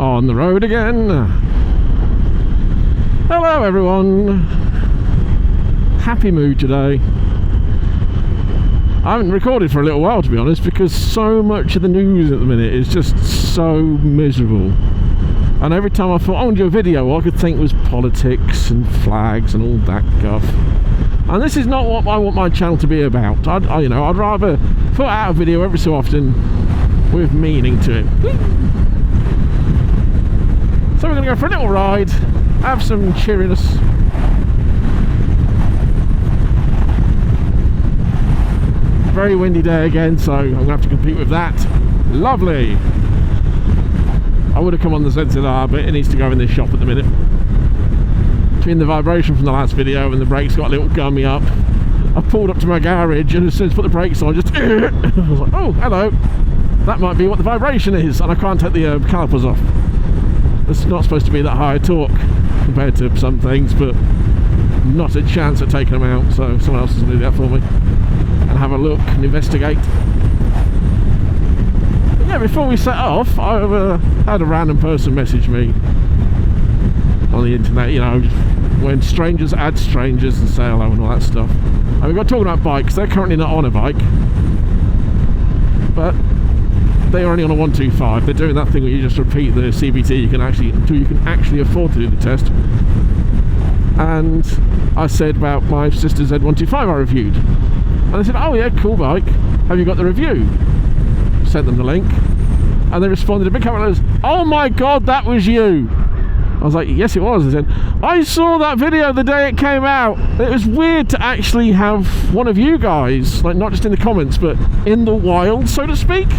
On the road again. Hello everyone. Happy mood today. I haven't recorded for a little while, to be honest, because so much of the news at the minute is just so miserable. And every time I thought, I want to do a video, all I could think was politics and flags and all that guff. And this is not what I want my channel to be about. I'd rather put out a video every so often with meaning to it. So we're going to go for a little ride, have some cheeriness. Very windy day again, so I'm going to have to compete with that. Lovely. I would have come on the ZZR, but it needs to go in this shop at the minute. Between the vibration from the last video and the brakes got a little gummy up, I pulled up to my garage and as soon as I put the brakes on, just I was like, oh, hello. That might be what the vibration is, and I can't take the calipers off. It's not supposed to be that high a torque compared to some things, but not a chance at taking them out, so someone else is going to do that for me and have a look and investigate. But yeah, before we set off, I had a random person message me on the internet, you know, when strangers add strangers and say hello and all that stuff. And we got talking about bikes. They're currently not on a bike, but they're only on a 125. They're doing that thing where you just repeat the CBT until you can actually afford to do the test. And I said about my sister's Z125 I reviewed, and they said, oh yeah, cool bike, have you got the review? Sent them the link, and they responded in big capital letters, oh my god, that was you. I was like, yes it was. They said, I saw that video the day it came out. It was weird to actually have one of you guys, like not just in the comments, but in the wild, so to speak.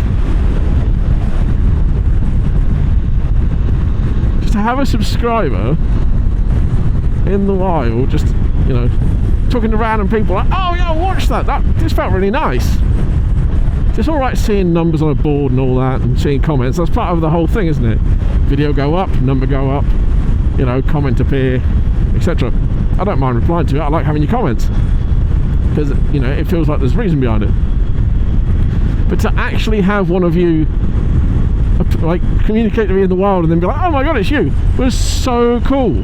Just to have a subscriber in the wild, just, you know, talking to random people like, oh yeah, watch that. That just felt really nice. It's alright seeing numbers on a board and all that, and seeing comments. That's part of the whole thing, isn't it? Video go up, number go up, you know, comment appear, etc. I don't mind replying to it. I like having your comments because, you know, it feels like there's reason behind it. But to actually have one of you like communicate to me in the wild and then be like, oh my god, it's you, was so cool.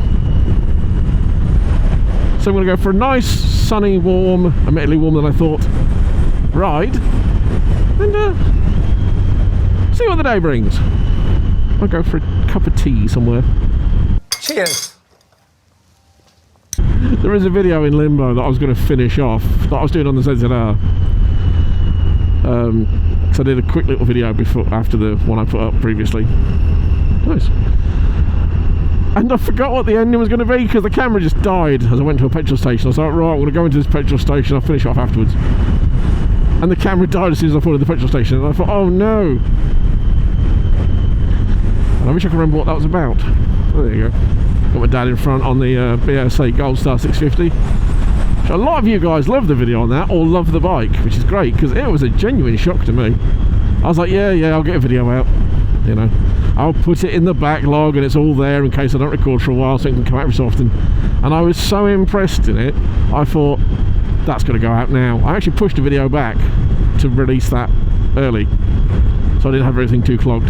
So I'm going to go for a nice, sunny, warm, admittedly warmer than I thought, ride, and see what the day brings. I'll go for a cup of tea somewhere. Cheers! There is a video in limbo that I was going to finish off, that I was doing on the ZZR. So I did a quick little video after the one I put up previously. Nice. And I forgot what the ending was going to be because the camera just died as I went to a petrol station. I was like, right, I'm going to go into this petrol station, I'll finish off afterwards. And the camera died as soon as I pulled in the petrol station, and I thought, oh no. And I wish I could remember what that was about. Oh, there you go. Got my dad in front on the BSA Gold Star 650. So a lot of you guys love the video on that, or love the bike, which is great, because it was a genuine shock to me. I was like, yeah, I'll get a video out. You know, I'll put it in the backlog and it's all there in case I don't record for a while, so it can come out every so often. And I was so impressed in it, I thought, that's going to go out now. I actually pushed the video back to release that early, so I didn't have everything too clogged.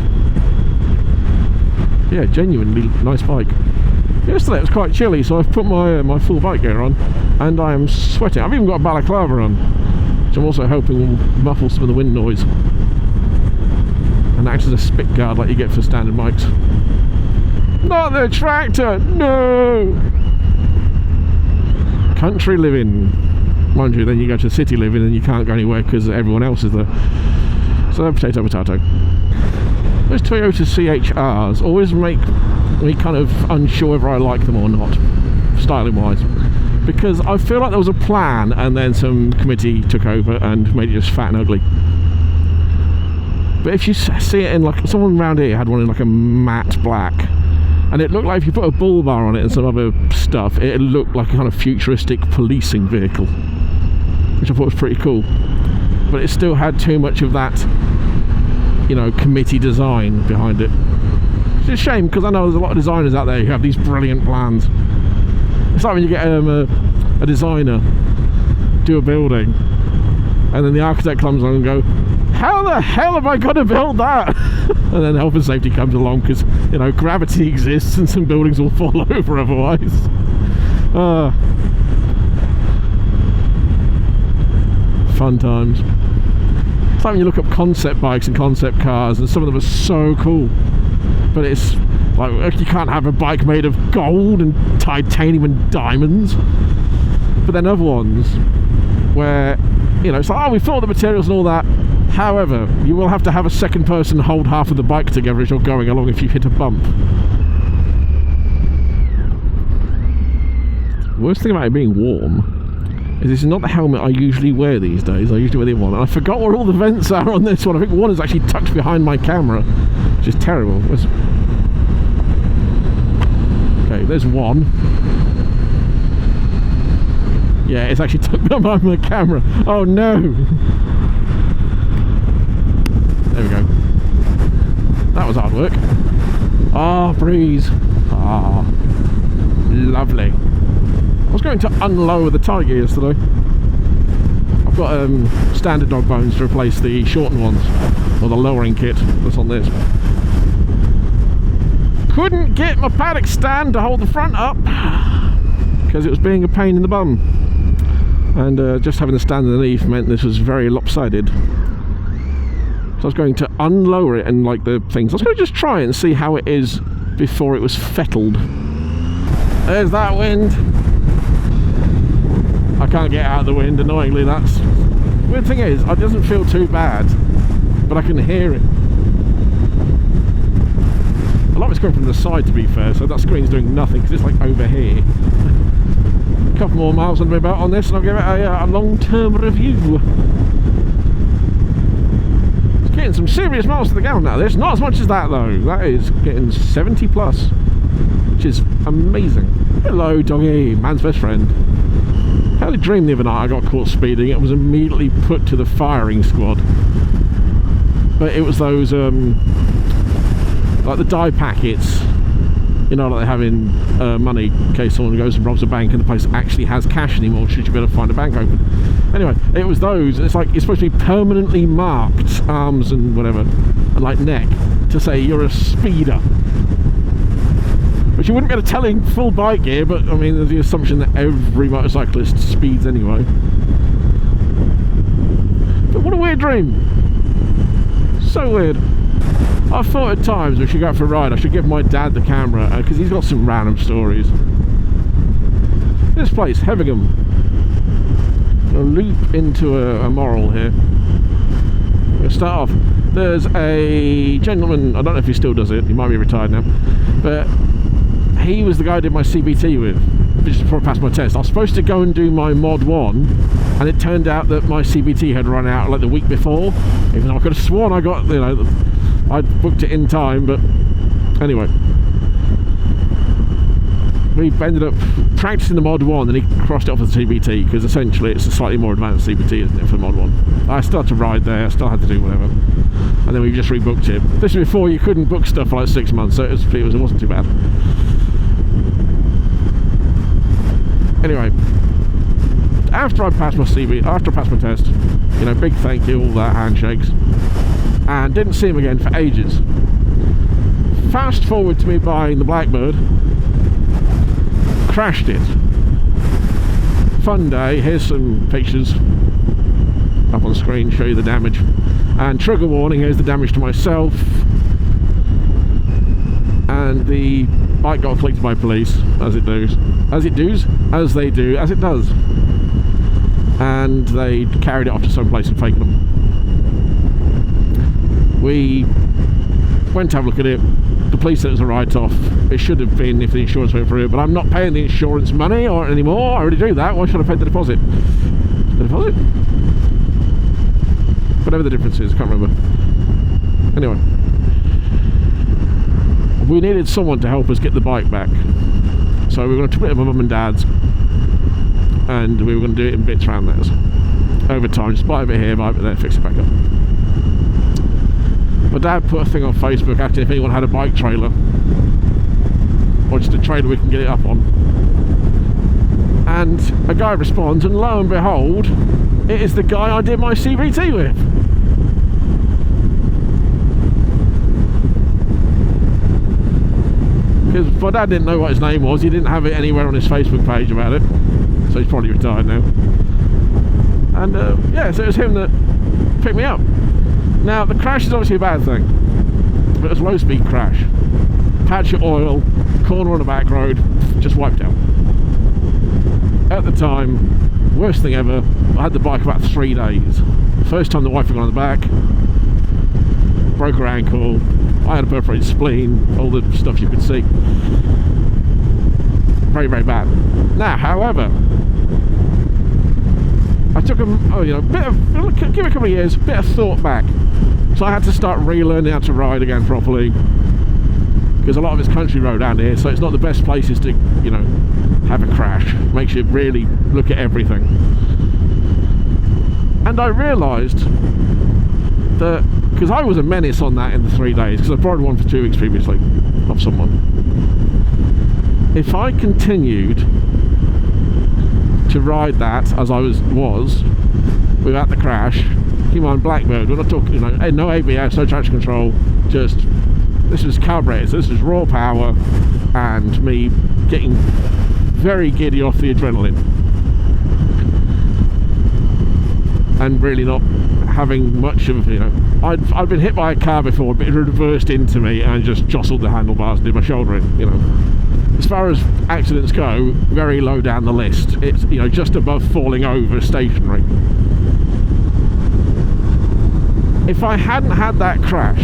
Yeah, genuinely nice bike. Yesterday it was quite chilly, so I've put my full bike gear on, and I am sweating. I've even got a balaclava on, which I'm also hoping will muffle some of the wind noise and act as a spit guard like you get for standard mics. Not the tractor! No! Country living. Mind you, then you go to city living and you can't go anywhere because everyone else is there. So potato, potato. Those Toyota CHRs always make me kind of unsure whether I like them or not, styling wise, because I feel like there was a plan and then some committee took over and made it just fat and ugly. But if you see it in, like, someone around here had one in like a matte black, and it looked like if you put a bull bar on it and some other stuff, it looked like a kind of futuristic policing vehicle, which I thought was pretty cool. But it still had too much of that, you know, committee design behind it. It's a shame, because I know there's a lot of designers out there who have these brilliant plans. It's like when you get a designer do a building, and then the architect comes on and go, how the hell have I got to build that? And then health and safety comes along because, you know, gravity exists and some buildings will fall over otherwise. Fun times. It's like when you look up concept bikes and concept cars, and some of them are so cool. But it's like, you can't have a bike made of gold and titanium and diamonds. But then other ones where, you know, it's like, oh, we thought the materials and all that. However, you will have to have a second person hold half of the bike together as you're going along if you hit a bump. The worst thing about it being warm is this is not the helmet I usually wear these days. I usually wear the other one. And I forgot where all the vents are on this one. I think one is actually tucked behind my camera, which is terrible. Okay, there's one. Yeah, it's actually tucked behind my camera. Oh no! There we go. That was hard work. Ah, breeze. Ah, lovely. I was going to unlower the Tiger yesterday. I've got standard dog bones to replace the shortened ones, or the lowering kit that's on this. Couldn't get my paddock stand to hold the front up because it was being a pain in the bum, and just having the stand underneath meant this was very lopsided. So I was going to unlower it and like the things. I was going to just try it and see how it is before it was fettled. There's that wind. I can't get out of the wind, annoyingly. That's weird thing is, it doesn't feel too bad, but I can hear it. A lot of it's coming from the side, to be fair, so that screen's doing nothing because it's like over here. A couple more miles under my belt on this and I'll give it a long-term review. It's getting some serious miles to the gallon now, this. Not as much as that though. That is getting 70 plus, which is amazing. Hello doggy, man's best friend. I had a dream the other night I got caught speeding. It was immediately put to the firing squad. But it was those, like the dye packets, you know, like they have in money in case someone goes and robs a bank and the place actually has cash anymore, should you be able to find a bank open. Anyway, it was those. It's like, it's supposed to be permanently marked, arms and whatever, and like neck, to say you're a speeder. Which you wouldn't be able to tell in full bike gear, but I mean, there's the assumption that every motorcyclist speeds anyway. But what a weird dream. So weird. I've thought at times we should go out for a ride. I should give my dad the camera, because he's got some random stories. This place, Heavingham. A loop into a moral here. We'll start off. There's a gentleman, I don't know if he still does it, he might be retired now, but he was the guy I did my CBT with just before I passed my test. I was supposed to go and do my Mod 1, and it turned out that my CBT had run out like the week before, even though I could have sworn I got, you know, I'd booked it in time. But anyway, we ended up practicing the Mod 1, and he crossed it off as a CBT, because essentially it's a slightly more advanced CBT, isn't it, for the Mod 1. I still had to ride there, I still had to do whatever, and then we just rebooked it. This was before you couldn't book stuff for like 6 months, so it wasn't too bad. Anyway, after I passed my test, you know, big thank you, all that, handshakes, and didn't see him again for ages. Fast forward to me buying the Blackbird, crashed it. Fun day. Here's some pictures up on the screen, show you the damage, and trigger warning, here's the damage to myself. And the bike got collected by police, as they do, and they carried it off to some place in Fakenham. We went to have a look at it. The police said it was a write-off. It should have been if the insurance went through, but I'm not paying the insurance money or anymore. I already do that. Why should I pay the deposit? The deposit? Whatever the difference is, I can't remember. Anyway, we needed someone to help us get the bike back, so we were going to split it with my mum and dad's, and we were going to do it in bits around theirs over time. Just buy a bit here, buy a bit there, fix it back up. My dad put a thing on Facebook asking if anyone had a bike trailer, or just a trailer we can get it up on, and a guy responds, and lo and behold, it is the guy I did my CVT with. because my dad didn't know what his name was. He didn't have it anywhere on his Facebook page about it, so he's probably retired now. And yeah, so it was him that picked me up. Now the crash is obviously a bad thing, but it was a low speed crash, patch of oil, corner on a back road, just wiped out. At the time, worst thing ever. I had the bike about 3 days. First time the wife had gone on the back, broke her ankle, I had a perforated spleen, all the stuff you could see. Very, very bad. Now, however, I took give it a couple of years, a bit of thought back. So I had to start relearning how to ride again properly, because a lot of it's country road down here, so it's not the best places to, you know, have a crash. Makes you really look at everything. And I realised that, because I was a menace on that in the 3 days, because I borrowed one for 2 weeks previously of someone. If I continued to ride that as I was without the crash, keep in mind, Blackbird, we're not talking, you know, no ABS, no traction control, just, this was carburetors, this was raw power, and me getting very giddy off the adrenaline, and really not having much of, you know, I'd been hit by a car before, but it reversed into me and just jostled the handlebars and did my shoulder in, you know. As far as accidents go, very low down the list. It's, you know, just above falling over stationary. If I hadn't had that crash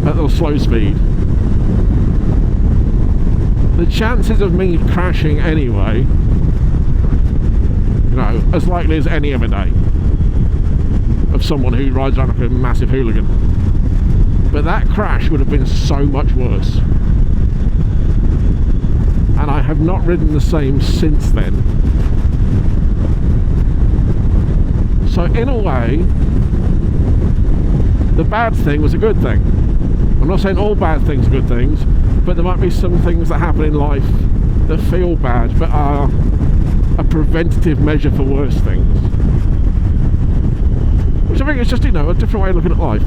at the slow speed, the chances of me crashing anyway, you know, as likely as any other day of someone who rides around like a massive hooligan. But that crash would have been so much worse. And I have not ridden the same since then. So in a way, the bad thing was a good thing. I'm not saying all bad things are good things, but there might be some things that happen in life that feel bad but are a preventative measure for worse things. Which I think is just, you know, a different way of looking at life.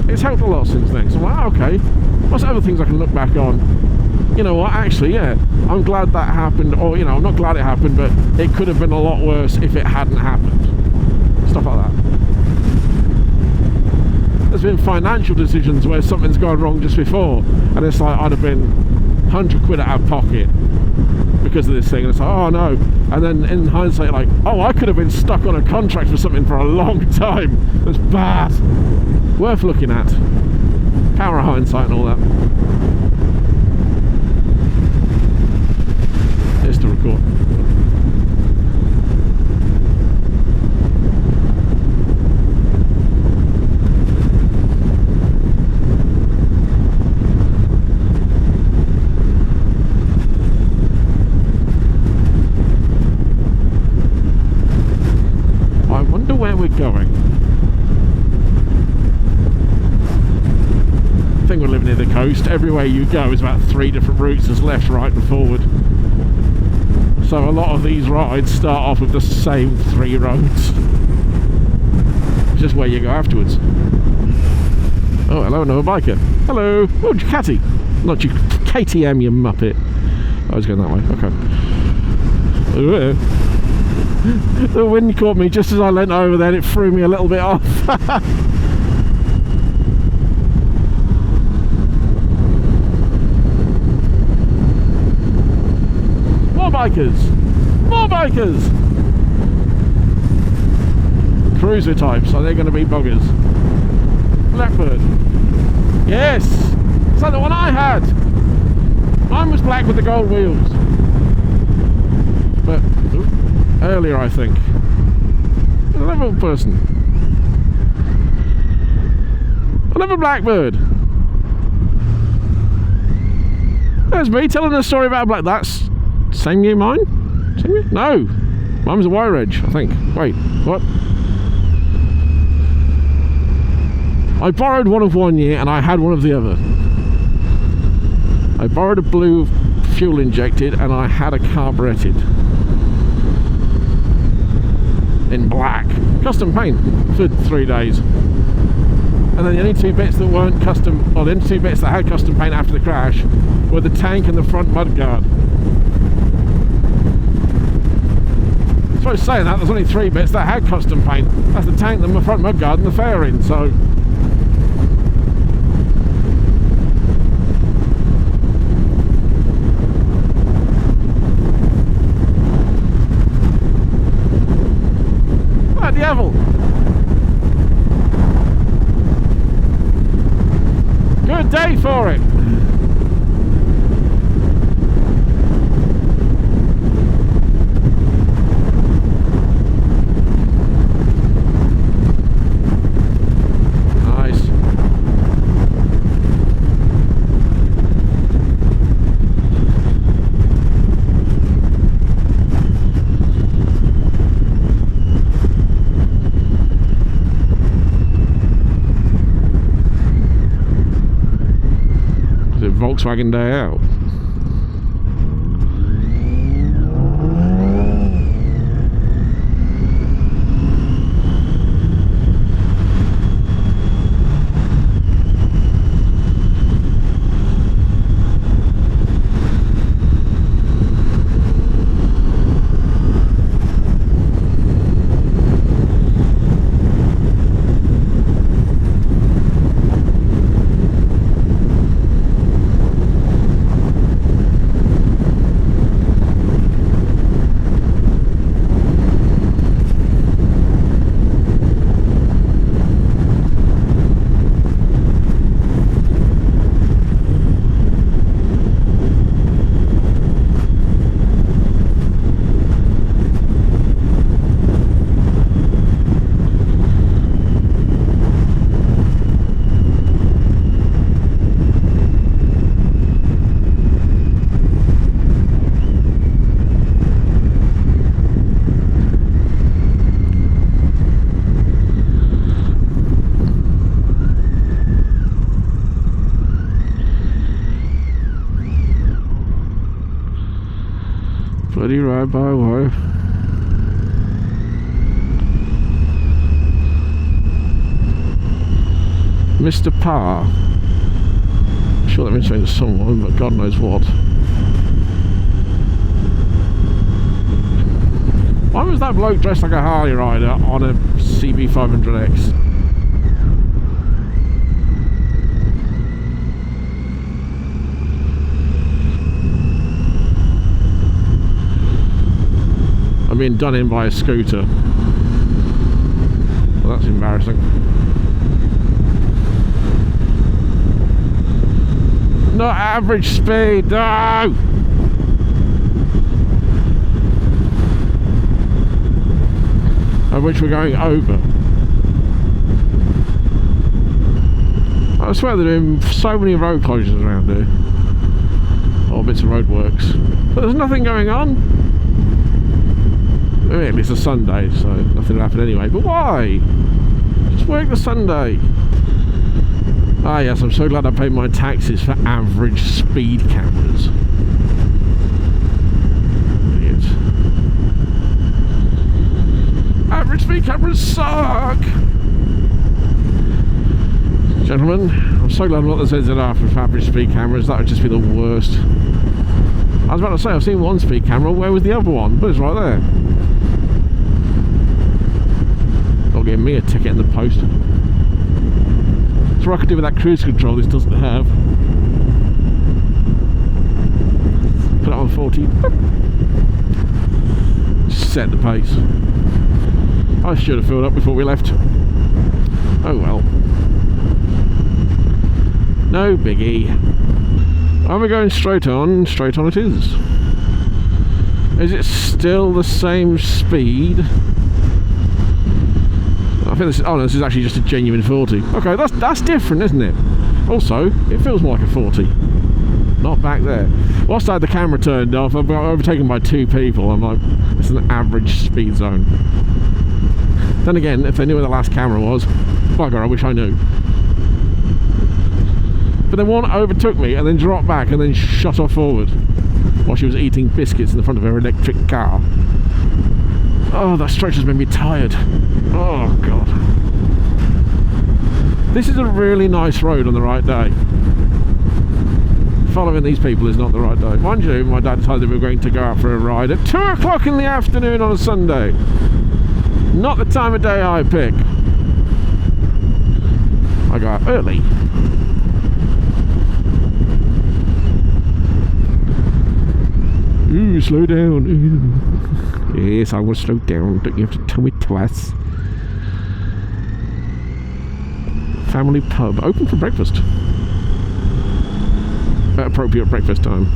It's helped a lot since then. So I'm like, okay, what's other things I can look back on? You know what, actually, yeah, I'm glad that happened, or, you know, I'm not glad it happened, but it could have been a lot worse if it hadn't happened. Stuff like that. There's been financial decisions where something's gone wrong just before, and it's like I'd have been 100 quid out of pocket because of this thing, and it's like, oh no. And then in hindsight, like, oh, I could have been stuck on a contract for something for a long time. That's bad. Worth looking at. Power of hindsight and all that. Here's to record. I wonder where we're going. I think we're living near the coast. Everywhere you go is about 3 different routes. There's left, right and forward. So a lot of these rides start off with the same 3 roads. It's just where you go afterwards. Oh, hello, another biker. Hello. Oh, Ducati. Not you, KTM, you muppet. I was going that way. Okay. The wind caught me just as I leant over there and it threw me a little bit off. More bikers! More bikers! Cruiser types, are they going to be buggers? Blackbird. Yes! Is that the one I had? Mine was black with the gold wheels. But earlier, I think. Another person. Another Blackbird. There's me telling a story about a black. That's same year mine? Same year? No. Mine was a wire edge, I think. Wait, what? I borrowed one of one year and I had one of the other. I borrowed a blue fuel injected and I had a carburetted. In black. Custom paint for 3 days. And then the only two bits that weren't custom, or the only two bits that had custom paint after the crash were the tank and the front mudguard. I suppose saying that, there's only three bits that had custom paint. That's the tank, the front mudguard and the fairing, so... What the devil? Good day for it. Nice. Volkswagen day out. Bloody ride by way. Mr. Parr. I'm sure that means something to someone, but God knows what. Why was that bloke dressed like a Harley rider on a CB500X? I'm being done in by a scooter. Well, that's embarrassing. Not average speed, no! Of which we're going over. I swear they're doing so many road closures around here. Or bits of road works. But there's nothing going on. I mean, it's a Sunday, so nothing will happen anyway. But why? Just work the Sunday. Ah yes, I'm so glad I paid my taxes for average speed cameras. Idiot. Average speed cameras suck! Gentlemen, I'm so glad I'm not the ZZR for average speed cameras. That would just be the worst. I was about to say, I've seen one speed camera. Where was the other one? But it's right there. Not getting me a ticket in the post. That's what I could do with that cruise control this doesn't have. Put it on 40. Set the pace. I should have filled up before we left. Oh well. No biggie. Are we going straight on? Straight on it is. Is it still the same speed? I think this is, oh no, this is actually just a genuine 40. Okay, that's different, isn't it? Also, it feels more like a 40. Not back there. Whilst I had the camera turned off, I got overtaken by two people. I'm like, it's an average speed zone. Then again, if they knew where the last camera was, bugger, I wish I knew. But then one overtook me and then dropped back and then shot off forward while she was eating biscuits in the front of her electric car. Oh, that stretch has made me tired. Oh god. This is a really nice road on the right day. Following these people is not the right day. Mind you, my dad decided we were going to go out for a ride at 2 o'clock in the afternoon on a Sunday. Not the time of day I pick. I go out early. Ooh, slow down. Ooh. Yes, I will slow down. Don't you have to tell me twice. Family pub. Open for breakfast. At appropriate breakfast time.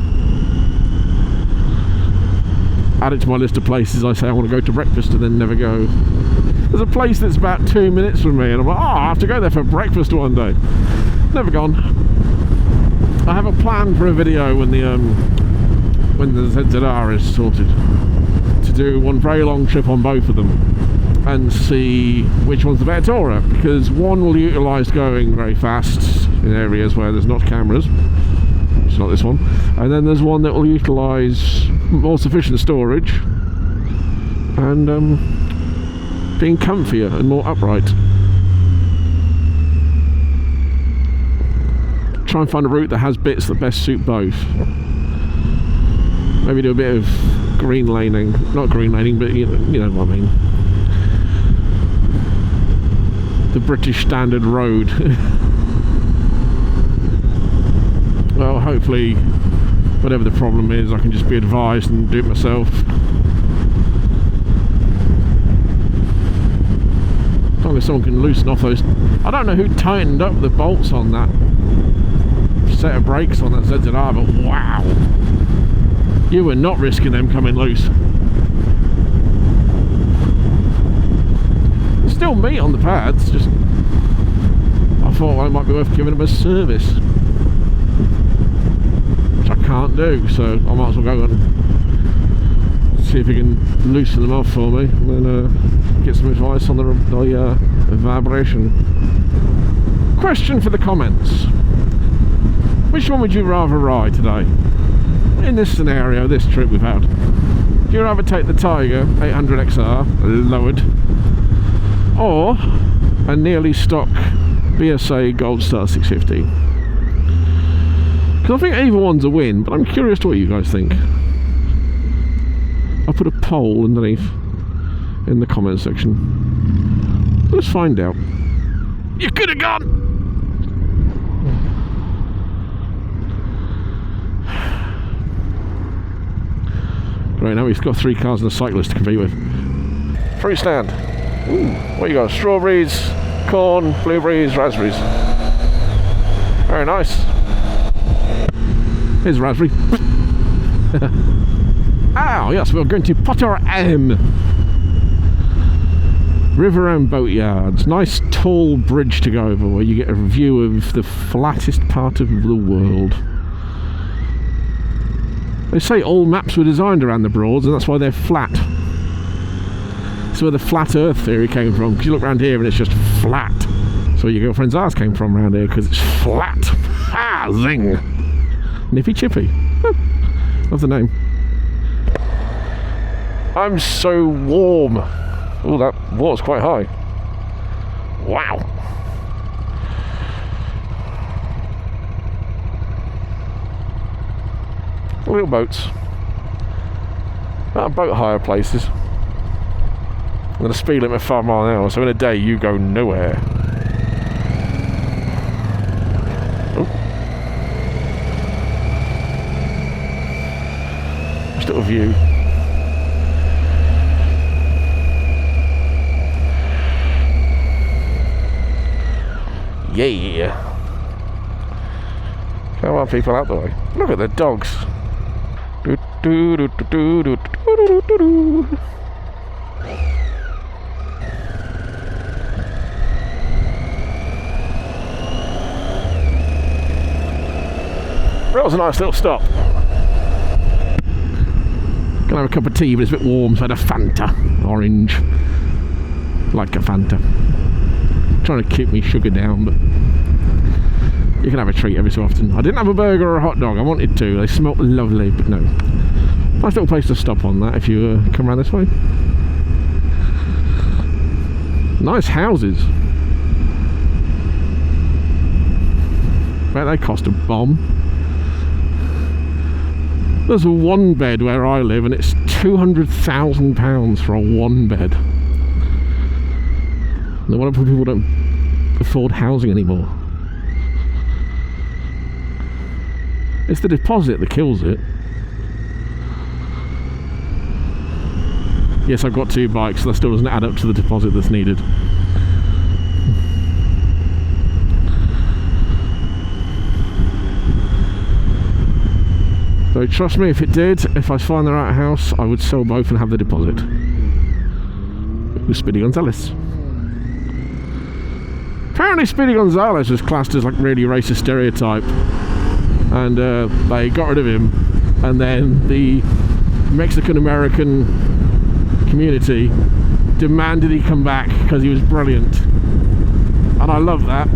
Add it to my list of places I say I want to go to breakfast and then never go. There's a place that's about 2 minutes from me and I'm like, oh, I have to go there for breakfast one day. Never gone. I have a plan for a video when the ZZR is sorted to do one very long trip on both of them and see which one's the better tourer, because one will utilise going very fast in areas where there's not cameras. It's not this one. And then there's one that will utilise more sufficient storage and being comfier and more upright. Try and find a route that has bits that best suit both. Maybe do a bit of green laning. Not green laning, but you know what I mean. The British standard road. Well, hopefully, whatever the problem is, I can just be advised and do it myself. Only someone can loosen off those. I don't know who tightened up the bolts on that set of brakes on that ZZR, but wow, you were not risking them coming loose. There's still meat on the pads, just I thought it might be worth giving them a service, which I can't do, so I might as well go and see if he can loosen them off for me and then get some advice on the vibration. Question for the comments: which one would you rather ride today? In this scenario, this trip we've had, do you rather take the Tiger 800XR lowered or a nearly stock BSA Gold Star 650? Because I think either one's a win, but I'm curious to what you guys think. I'll put a poll underneath in the comment section. Let's find out. You could have gone! Right now he's got 3 cars and a cyclist to compete with. Fruit stand. Ooh, what you got? Strawberries, corn, blueberries, raspberries. Very nice. Here's a raspberry. Oh yes, we're going to Potter M. River and boat yards. Nice tall bridge to go over where you get a view of the flattest part of the world. They say all maps were designed around the Broads, and that's why they're flat. That's where the flat earth theory came from, because you look around here and it's just flat. That's where your girlfriend's ass came from around here, because it's flat. Ah, zing! Nippy Chippy. Love the name. I'm so warm. Oh, that water's quite high. Wow. Little boats. Boat hire places. I'm going to speed limit 5 miles an hour, so in a day you go nowhere. Oh. Just a little view. Yeah. Come on, people, out the way. Look at the dogs. That was a nice little stop. Gonna have a cup of tea, but it's a bit warm, so I had a Fanta orange. Like a Fanta. Trying to keep me sugar down, but you can have a treat every so often. I didn't have a burger or a hot dog. I wanted to. They smelt lovely, but no. Nice little place to stop on that if you come around this way. Nice houses. bet they cost a bomb. There's a one bed where I live and it's £200,000 for a one bed. No wonder people don't afford housing anymore. It's the deposit that kills it. Yes, I've got 2 bikes, so that still doesn't add up to the deposit that's needed. So trust me, if it did, if I find the right house, I would sell both and have the deposit. With Speedy Gonzales. Apparently Speedy Gonzales was classed as like really racist stereotype, and they got rid of him, and then the Mexican-American community demanded he come back because he was brilliant, and I love that.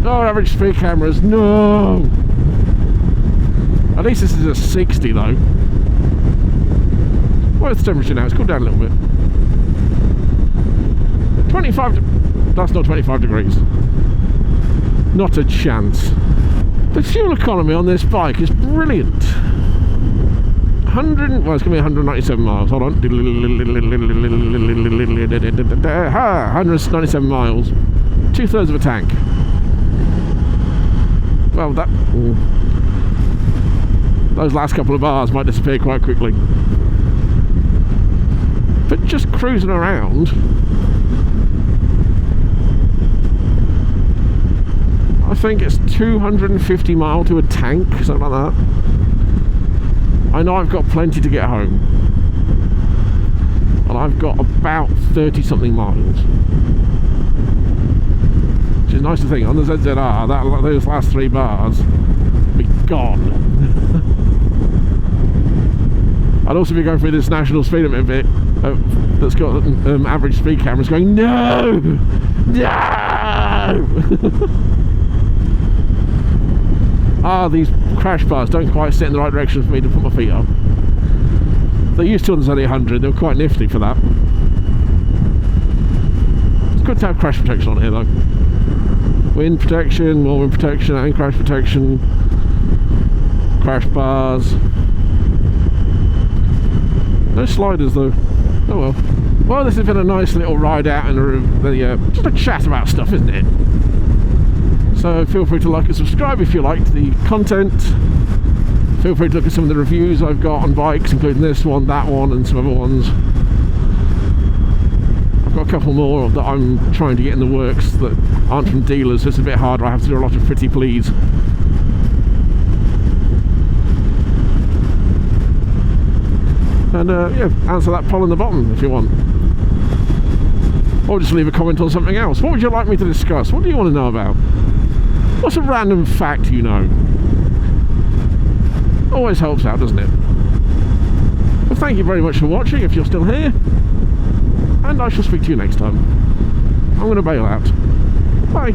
Oh, average speed cameras, no! At least this is a 60 though. What's the temperature now? It's cooled down a little bit. 25, that's not 25 degrees. Not a chance. The fuel economy on this bike is brilliant. 100, well, it's going to be 197 miles. Hold on. 197 miles. 2/3 of a tank. Well, that... those last couple of bars might disappear quite quickly. But just cruising around, I think it's 250 mile to a tank, something like that. I know I've got plenty to get home, and I've got about 30 something miles, which is nice to think. On the ZZR, those last 3 bars be gone. I'd also be going through this national speed limit bit that's got average speed cameras going, no! No! These crash bars don't quite sit in the right direction for me to put my feet up. They used to on the Z800, they were quite nifty for that. It's good to have crash protection on here though. Wind protection, more wind protection and crash protection. Crash bars. No sliders though. Oh well. Well, this has been a nice little ride out and just a chat about stuff, isn't it? So feel free to like and subscribe if you liked the content. Feel free to look at some of the reviews I've got on bikes, including this one, that one, and some other ones. I've got a couple more that I'm trying to get in the works that aren't from dealers, so it's a bit harder. I have to do a lot of pretty please. And yeah, answer that poll in the bottom if you want. Or just leave a comment on something else. What would you like me to discuss? What do you want to know about? What's a random fact you know? Always helps out, doesn't it? Well, thank you very much for watching if you're still here. And I shall speak to you next time. I'm going to bail out. Bye.